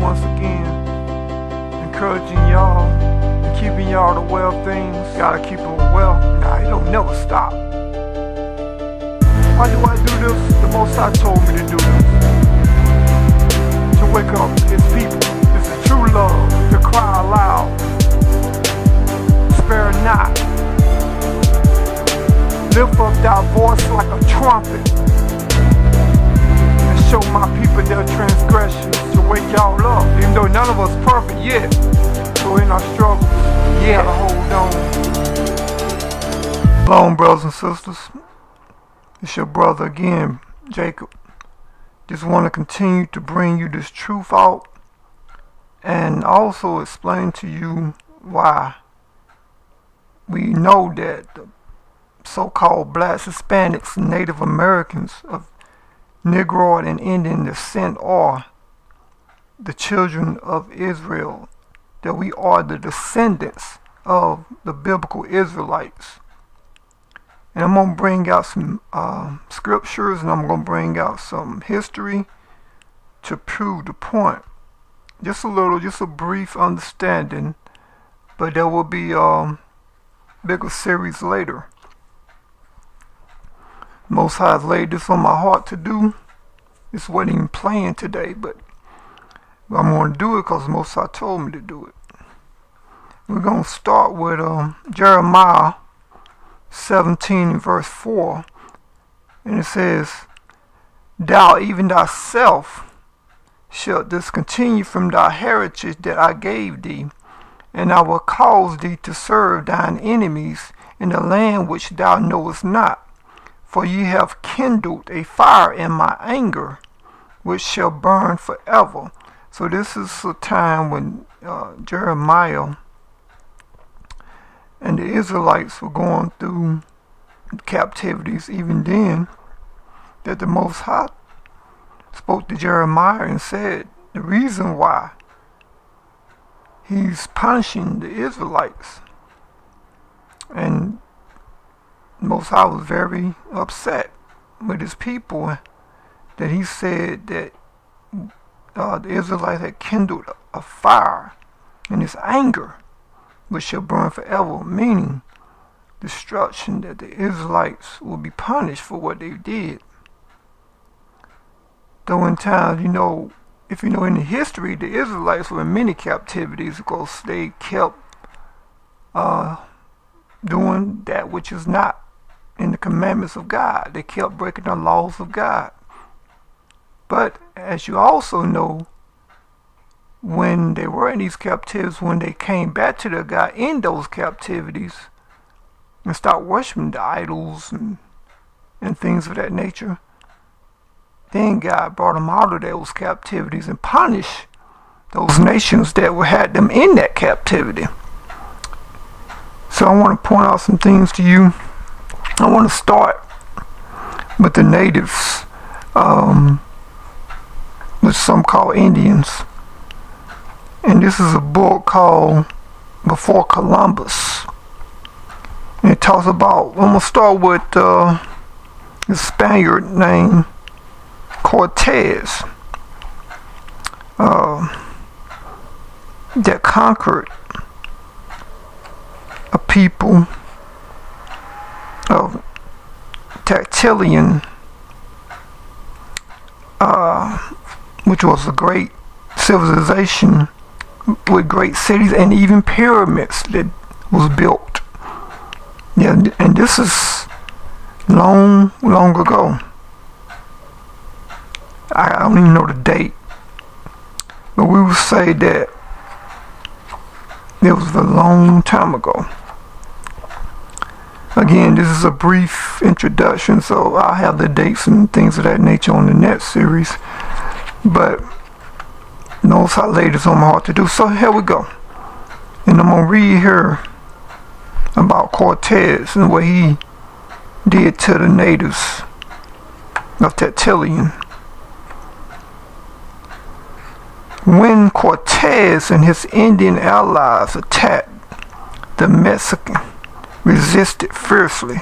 once again, encouraging y'all and keeping y'all to well things. Gotta keep them well. Nah, it don't never stop. Why do I do this? The Most High told me to do this. To wake up His people. It's the true love. To cry aloud. Spare not. Lift up thy voice like a trumpet. And show my people their transgressions. To wake y'all up. Even though none of us perfect yet. So in our struggle, gotta hold on. Shalom, brothers and sisters. It's your brother again, Jacob. Just want to continue to bring you this truth out and also explain to you why we know that the so-called blacks, Hispanics, and Native Americans of Negroid and Indian descent are the children of Israel, that we are the descendants of the biblical Israelites. And I'm going to bring out some scriptures, and I'm going to bring out some history to prove the point. Just a brief understanding, but there will be a bigger series later. Most High has laid this on my heart to do. This wasn't even planned today, but I'm going to do it because Most High told me to do it. We're going to start with Jeremiah 17 and verse 4, and it says, Thou even thyself shalt discontinue from thy heritage that I gave thee, and I will cause thee to serve thine enemies in the land which thou knowest not. For ye have kindled a fire in my anger, which shall burn forever. So this is a time when Jeremiah and the Israelites were going through captivities. Even then, that the Most High spoke to Jeremiah and said the reason why He's punishing the Israelites. And Most High was very upset with His people that He said that the Israelites had kindled a fire in His anger, which shall burn forever, meaning destruction, that the Israelites will be punished for what they did. Though in times, if you know in the history, the Israelites were in many captivities because they kept doing that which is not in the commandments of God. They kept breaking the laws of God. But as you also know, when they were in these captivities, when they came back to their God in those captivities and stopped worshiping the idols and things of that nature, then God brought them out of those captivities and punished those nations that had them in that captivity. So I want to point out some things to you. I want to start with the natives, which some call Indians. And this is a book called Before Columbus. And it talks about, I'm going to start with the Spaniard named Cortez that conquered a people of Tactilian, which was a great civilization with great cities and even pyramids that was built. Yeah, and this is long ago. I don't even know the date, but we would say that it was a long time ago. Again, this is a brief introduction, so I'll have the dates and things of that nature on the next series, but knows how late it's on my heart to do. So here we go. And I'm going to read here about Cortez and what he did to the natives of Tactilian. When Cortez and his Indian allies attacked, the Mexican resisted fiercely.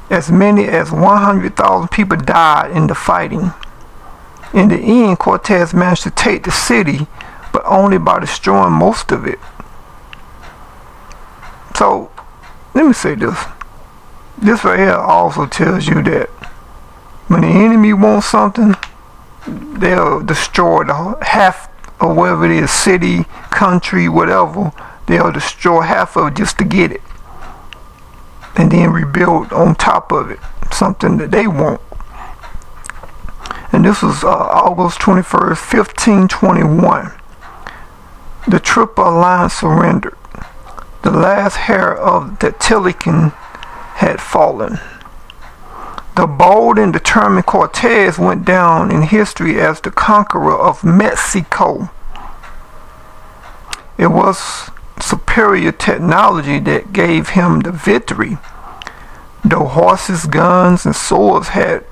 As many as 100,000 people died in the fighting. In the end, Cortez managed to take the city, but only by destroying most of it. So, let me say this. This right here also tells you that when the enemy wants something, they'll destroy the half of whatever it is, city, country, whatever. They'll destroy half of it just to get it. And then rebuild on top of it, something that they want. And this was August 21st, 1521. The Triple Alliance surrendered. The last hair of the Telican had fallen. The bold and determined Cortez went down in history as the conqueror of Mexico. It was superior technology that gave him the victory. Though horses, guns, and swords had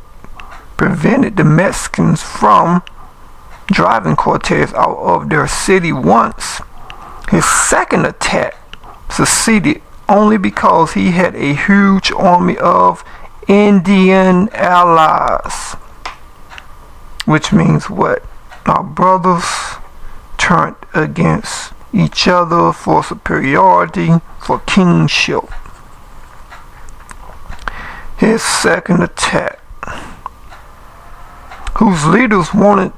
prevented the Mexicans from driving Cortez out of their city once, his second attack succeeded only because he had a huge army of Indian allies. Which means what? Our brothers turned against each other for superiority, for kingship. His second attack, whose leaders wanted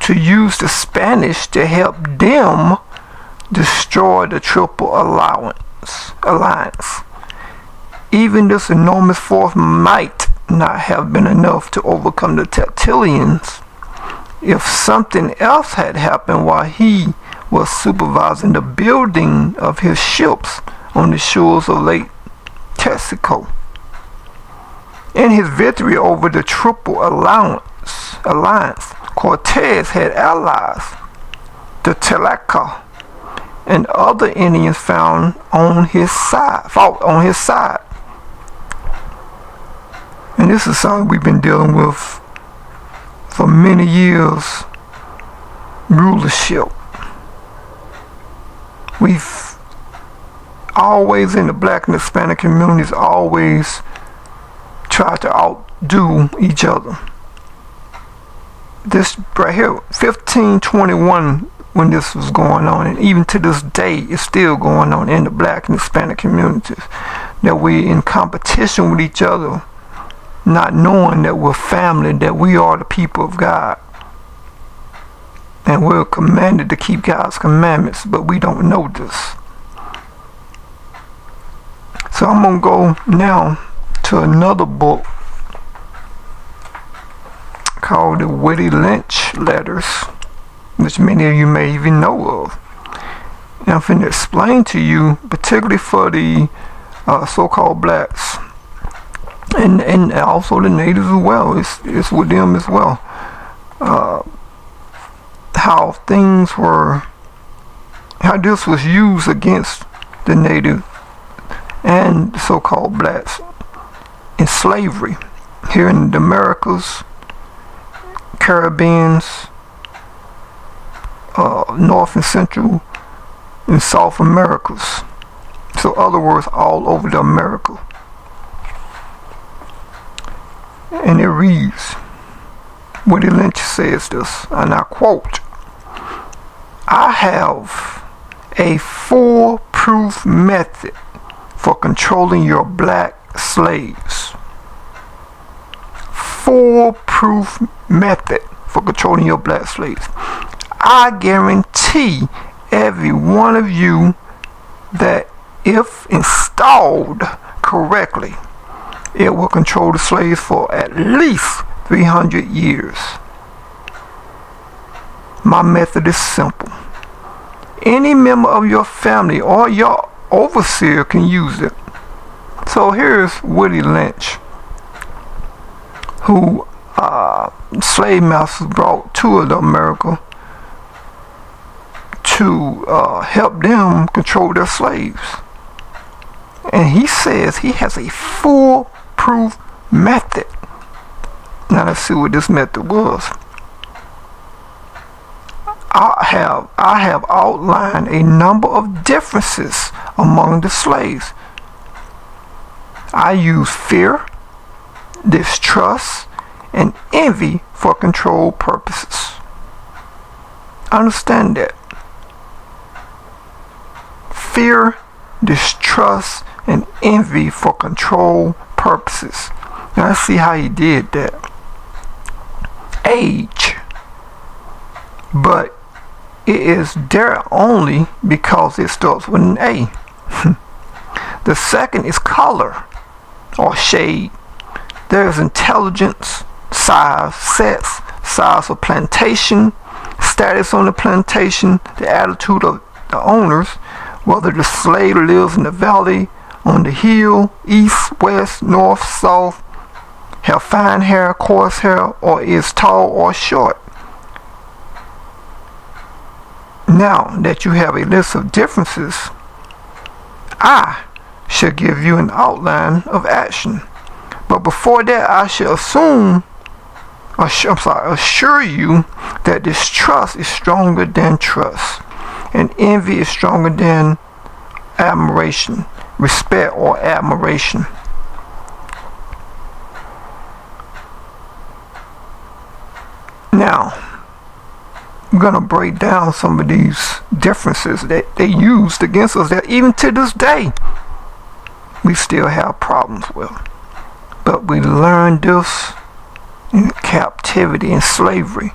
to use the Spanish to help them destroy the Triple Alliance. Even this enormous force might not have been enough to overcome the Tactilians if something else had happened while he was supervising the building of his ships on the shores of Lake Texaco. In his victory over the Triple Alliance, Cortez had allies, the Tlaxcala and other Indians fought on his side. And this is something we've been dealing with for many years. Rulership. We've always, in the black and Hispanic communities, always tried to outdo each other. This right here, 1521, when this was going on, and even to this day it's still going on in the black and Hispanic communities, that we're in competition with each other, not knowing that we're family, that we are the people of God, and we're commanded to keep God's commandments, but we don't know this. So I'm gonna go now to another book called the Willie Lynch Letters, which many of you may even know of. And I'm going to explain to you, particularly for the so-called blacks, and also the natives as well, it's with them as well, how this was used against the native and the so-called blacks in slavery here in the Americas, Caribbeans, North and Central and South Americas. So in other words, all over the America. And it reads, Willie Lynch says this, and I quote, "I have a foolproof method for controlling your black slaves." Foolproof method for controlling your black slaves. I guarantee every one of you that if installed correctly, it will control the slaves for at least 300 years. My method is simple. Any member of your family or your overseer can use it. So here's Willie Lynch, who slave masters brought to America to help them control their slaves. And he says he has a foolproof method. Now let's see what this method was. I have outlined a number of differences among the slaves. I use fear, distrust, and envy for control purposes. Understand that. Fear, distrust, and envy for control purposes. Now let's see how he did that. Age. But it is there only because it starts with an A. The second is color or shade. There is intelligence, size, sex, size of plantation, status on the plantation, the attitude of the owners, whether the slave lives in the valley, on the hill, east, west, north, south, have fine hair, coarse hair, or is tall or short. Now that you have a list of differences, I shall give you an outline of action. But before that, I shall assure you that distrust is stronger than trust, and envy is stronger than admiration, respect or admiration. Now, I'm going to break down some of these differences that they used against us that even to this day we still have problems with. But we learned this in captivity and slavery.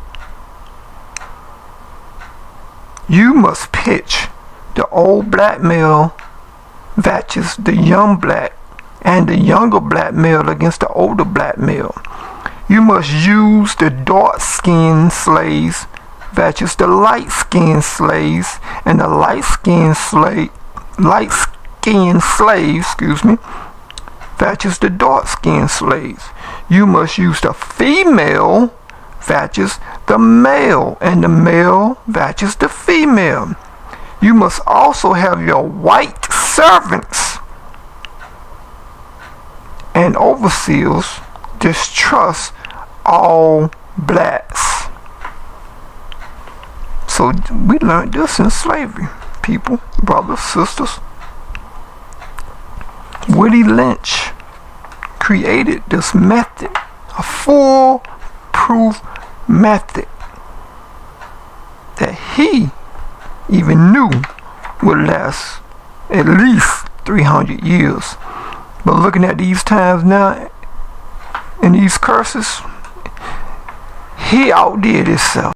You must pitch the old black male versus the young black, and the younger black male against the older black male. You must use the dark-skinned slaves versus the light-skinned slaves, and the light-skinned slaves, versus the dark-skinned slaves. You must use the female versus the male, and the male versus the female. You must also have your white servants and overseers distrust all blacks. So we learned this in slavery, people, brothers, sisters. Willie Lynch created this method, a foolproof method that he even knew would last at least 300 years. But looking at these times now and these curses, he outdid himself.